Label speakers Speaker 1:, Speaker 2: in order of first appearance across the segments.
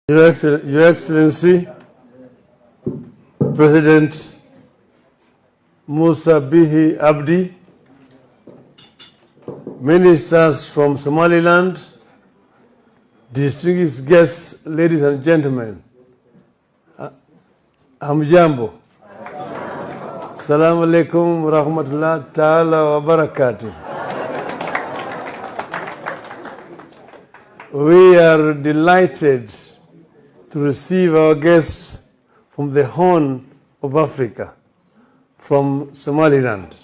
Speaker 1: Your Excellency, President Musa Bihi Abdi, ministers from Somaliland, distinguished guests, ladies and gentlemen, Hamjambo. Assalamu alaikum wa rahmatullahi ta'ala wa barakatuh. We are delighted to receive our guests from the Horn of Africa, from Somaliland.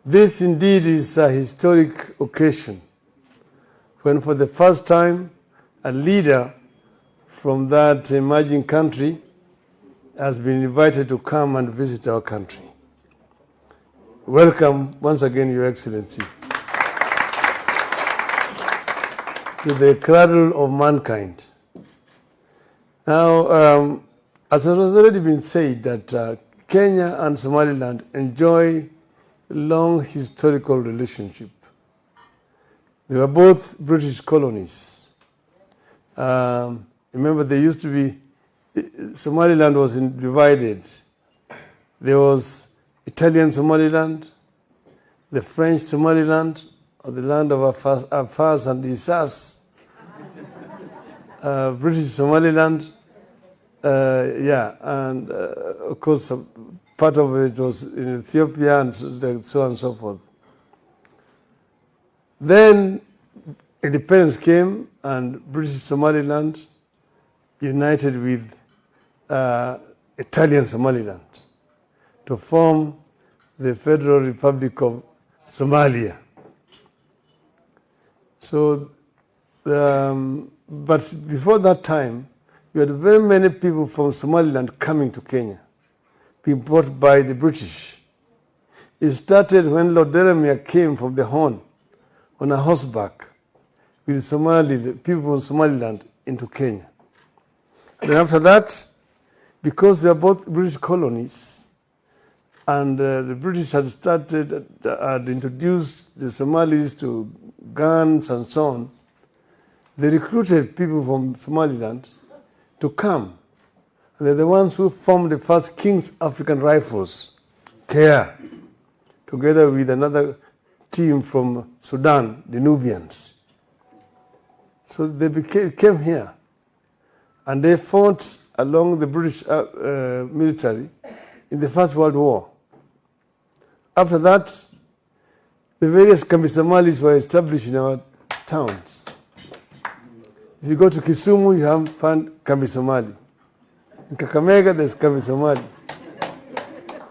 Speaker 1: This indeed is a historic occasion when for the first time a leader from that emerging country has been invited to come and visit our country. Welcome once again, Your Excellency, to the cradle of mankind. Now, as it has already been said, that Kenya and Somaliland enjoy a long historical relationship. They were both British colonies. Remember, they used to be, Somaliland was divided. There was Italian Somaliland, the French Somaliland, or the land of Afars and Isas, British Somaliland, and of course part of it was in Ethiopia and so on and so forth. Then independence came and British Somaliland united with Italian Somaliland to form the Federal Republic of Somalia. So, but before that time, we had very many people from Somaliland coming to Kenya, being brought by the British. It started when Lord Delamere came from the Horn on a horseback with people from Somaliland into Kenya. Then after that, because they are both British colonies, and the British had introduced the Somalis to guns and so on, they recruited people from Somaliland to come. And they're the ones who formed the first King's African Rifles, KR, together with another team from Sudan, the Nubians. So they came here, and they fought along the British military in the First World War. After that, the various Kambi Somalis were established in our towns. If you go to Kisumu, you have found Kambi Somali. In Kakamega, there's Kambi Somali.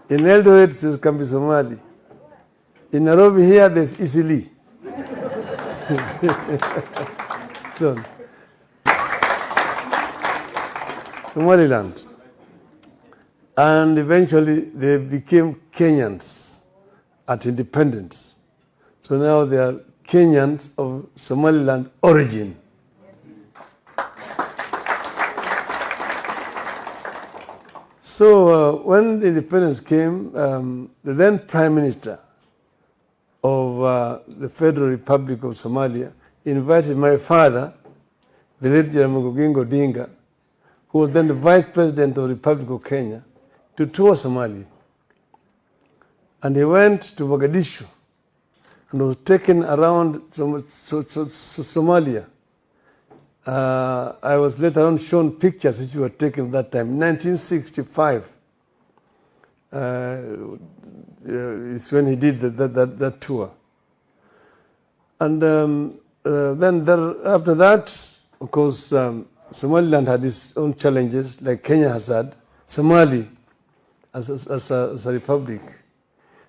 Speaker 1: In Eldoret, there's Kambi Somali. In Nairobi here, there's Isili. So, Somaliland. And eventually, they became Kenyans at independence. So now they are Kenyans of Somaliland origin. So when the independence came, the then Prime Minister of the Federal Republic of Somalia invited my father, the late Raila Odinga, who was then the Vice President of the Republic of Kenya, to tour Somalia. And he went to Mogadishu and was taken around Somalia. I was later on shown pictures which were taken at that time. 1965 is when he did that tour. And then after that, of course, Somaliland had its own challenges, like Kenya has had. Somali as a republic.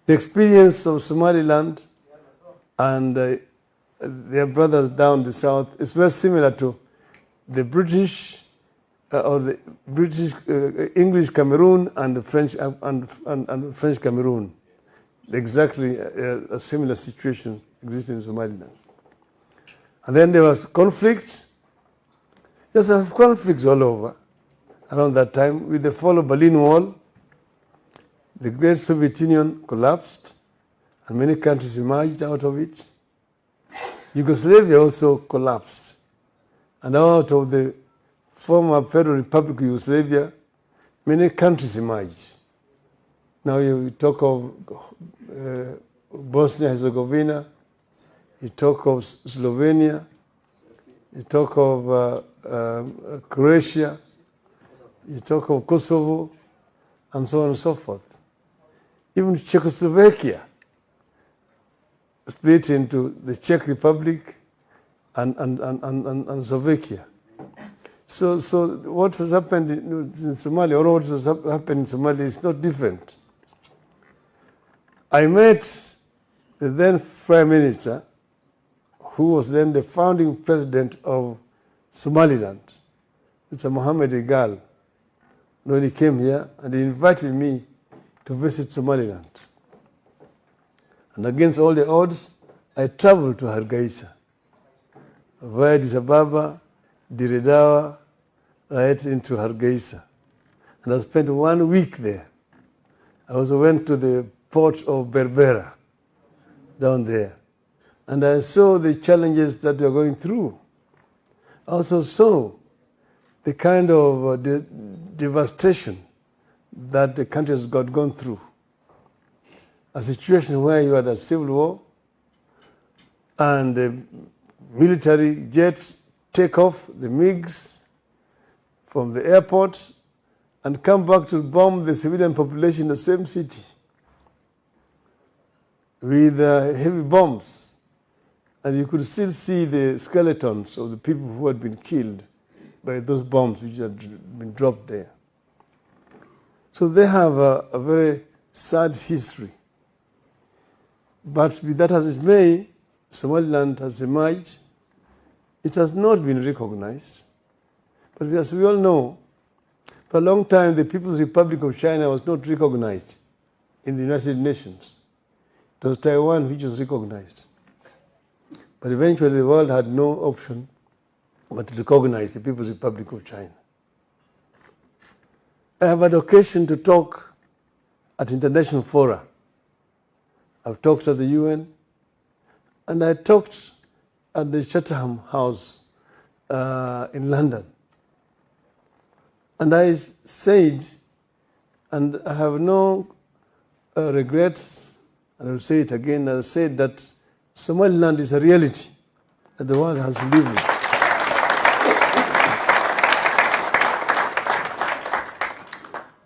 Speaker 1: The experience of Somaliland and their brothers down the south is very similar to the British or the British English Cameroon and the French and French Cameroon. Exactly a similar situation existed in Somaliland. And then there was conflict. Just have conflicts all over around that time. With the fall of Berlin Wall, the great Soviet Union collapsed, and many countries emerged out of it. Yugoslavia also collapsed. And out of the former Federal Republic of Yugoslavia, many countries emerged. Now you talk of Bosnia-Herzegovina, you talk of Slovenia, you talk of Croatia, you talk of Kosovo, and so on and so forth. Even Czechoslovakia split into the Czech Republic and Slovakia. So what has happened in Somalia, or what has happened in Somalia, is not different. I met the then Prime Minister, who was then the founding president of Somaliland. It's a Mohammed Igal. When he came here, and he invited me to visit Somaliland. And against all the odds, I traveled to Hargeisa, via Addis Ababa, Dire Dawa, right into Hargeisa. And I spent 1 week there. I also went to the port of Berbera, down there. And I saw the challenges that they are going through. I also saw the kind of devastation that the country has gone through. A situation where you had a civil war and the military jets take off the MiGs from the airport and come back to bomb the civilian population in the same city with heavy bombs. And you could still see the skeletons of the people who had been killed by those bombs which had been dropped there. So they have a very sad history. But be that as it may, Somaliland has emerged. It has not been recognized. But as we all know, for a long time, the People's Republic of China was not recognized in the United Nations. It was Taiwan which was recognized. But eventually the world had no option but to recognize the People's Republic of China. I have had occasion to talk at international fora. I've talked at the UN, and I talked at the Chatham House in London. And I said, and I have no regrets, and I will say it again, I said that Somaliland is a reality that the world has to live with.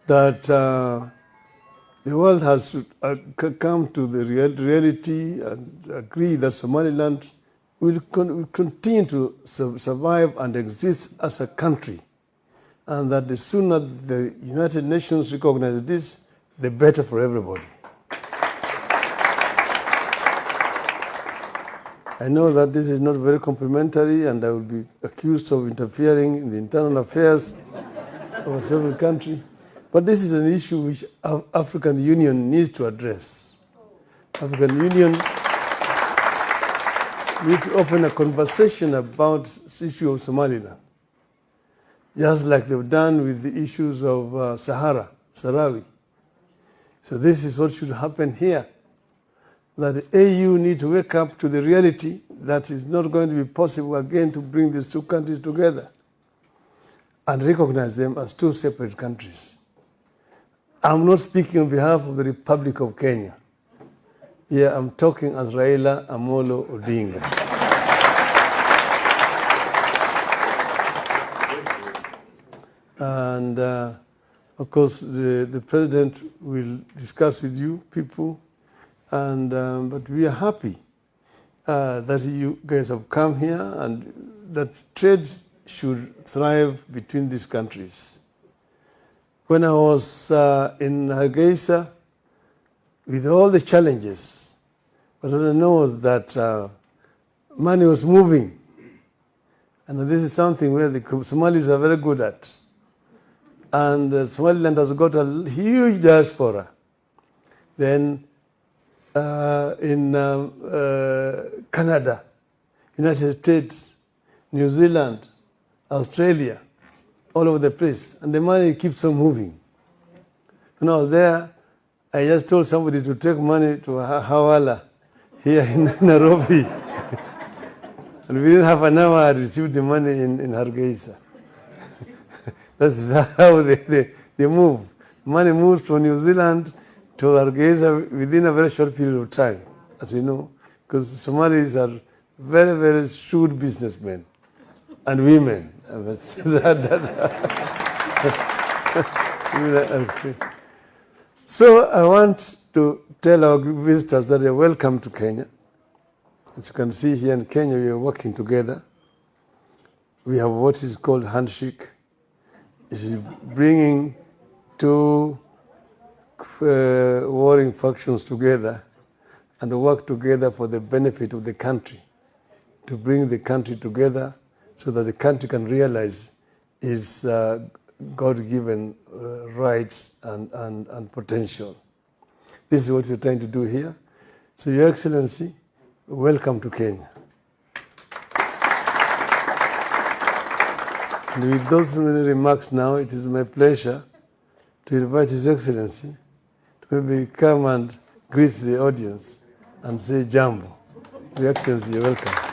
Speaker 1: That the world has to come to the reality and agree that Somaliland will continue to survive and exist as a country, and that the sooner the United Nations recognize this, the better for everybody. I know that this is not very complimentary, and I will be accused of interfering in the internal affairs of a several country. But this is an issue which African Union needs to address. African Union needs to open a conversation about the issue of Somaliland, just like they've done with the issues of Sahrawi. So this is what should happen here, that the AU need to wake up to the reality that it's not going to be possible again to bring these two countries together and recognize them as two separate countries. I'm not speaking on behalf of the Republic of Kenya. Here I'm talking as Raila Amolo Odinga. And of course, the President will discuss with you people, and but we are happy that you guys have come here and that trade should thrive between these countries. When I was in Hargeisa, with all the challenges, but what I know was that money was moving. And this is something where the Somalis are very good at. And Somaliland has got a huge diaspora. Then in Canada, United States, New Zealand, Australia, all over the place, and the money keeps on moving. When I was there, I just told somebody to take money to Hawala here in Nairobi. And within half an hour, I received the money in Hargeisa. That's how they move. Money moves from New Zealand to Hargeisa within a very short period of time, as you know, because Somalis are very, very shrewd businessmen and women. So I want to tell our visitors that you're welcome to Kenya. As you can see here in Kenya, we are working together. We have what is called handshake. It is bringing two warring factions together and work together for the benefit of the country, to bring the country together so that the country can realize its God-given rights and potential. This is what we're trying to do here. So, Your Excellency, welcome to Kenya. And with those remarks now, it is my pleasure to invite His Excellency to maybe come and greet the audience and say jambo. Your Excellency, you're welcome.